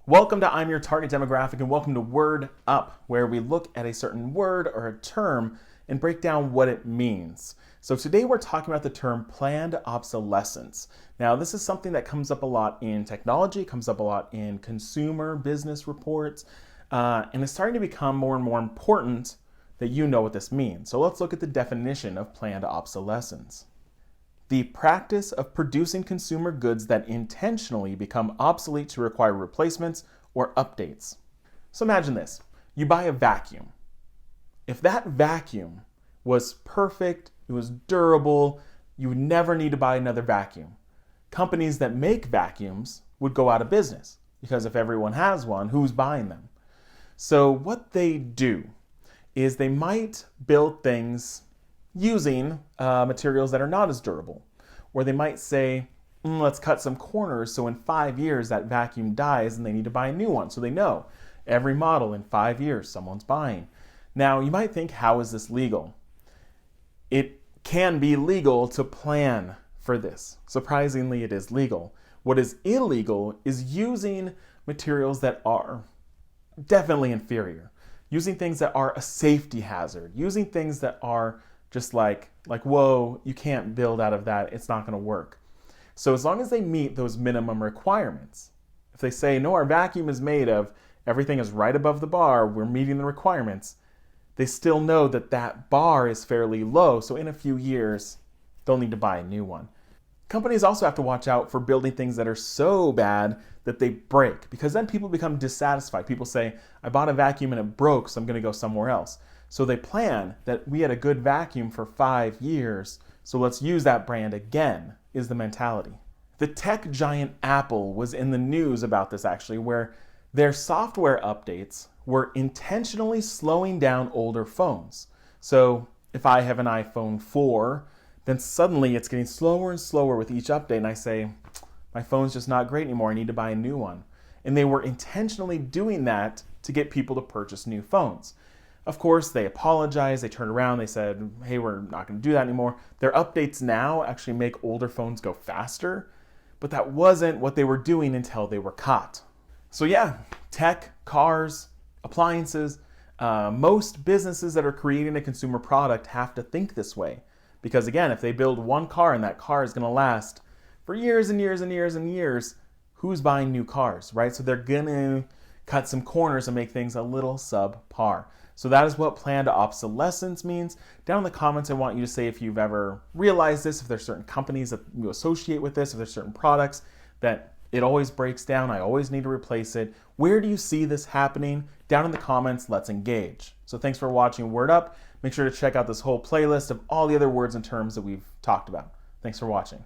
Welcome to I'm Your Target Demographic, and welcome to Word Up, where we look at a certain word or a term and break down what it means. So today we're talking about the term planned obsolescence. Now this is something that comes up a lot in technology, comes up a lot in consumer business reports, and it's starting to become more and more important that you know what this means. So let's look at the definition of planned obsolescence. The practice of producing consumer goods that intentionally become obsolete to require replacements or updates. So imagine this, you buy a vacuum. If that vacuum was perfect, it was durable, you would never need to buy another vacuum. Companies that make vacuums would go out of business because if everyone has one, who's buying them? So what they do is they might build things using materials that are not as durable. Or they might say, let's cut some corners so in 5 years that vacuum dies and they need to buy a new one. So they know every model in 5 years someone's buying. Now you might think, how is this legal? It can be legal to plan for this. Surprisingly, it is legal. What is illegal is using materials that are definitely inferior. Using things that are a safety hazard. Using things that are just like, whoa, you can't build out of that, it's not gonna work. So as long as they meet those minimum requirements, if they say, no, our vacuum is made of, everything is right above the bar, we're meeting the requirements, they still know that that bar is fairly low, so in a few years, they'll need to buy a new one. Companies also have to watch out for building things that are so bad that they break, because then people become dissatisfied. People say, I bought a vacuum and it broke, so I'm gonna go somewhere else. So they plan that we had a good vacuum for 5 years, so let's use that brand again, is the mentality. The tech giant Apple was in the news about this actually, where their software updates were intentionally slowing down older phones. So if I have an iPhone 4, then suddenly it's getting slower and slower with each update, and I say, my phone's just not great anymore, I need to buy a new one. And they were intentionally doing that to get people to purchase new phones. Of course, they apologized, they turned around, they said, hey, we're not gonna do that anymore. Their updates now actually make older phones go faster, but that wasn't what they were doing until they were caught. So yeah, tech, cars, appliances, most businesses that are creating a consumer product have to think this way. Because again, if they build one car and that car is gonna last for years and years and years and years, who's buying new cars, right? So they're gonna cut some corners and make things a little subpar. So that is what planned obsolescence means. Down in the comments, I want you to say if you've ever realized this, if there's certain companies that you associate with this, if there's certain products that it always breaks down, I always need to replace it. Where do you see this happening? Down in the comments, let's engage. So thanks for watching Word Up. Make sure to check out this whole playlist of all the other words and terms that we've talked about. Thanks for watching.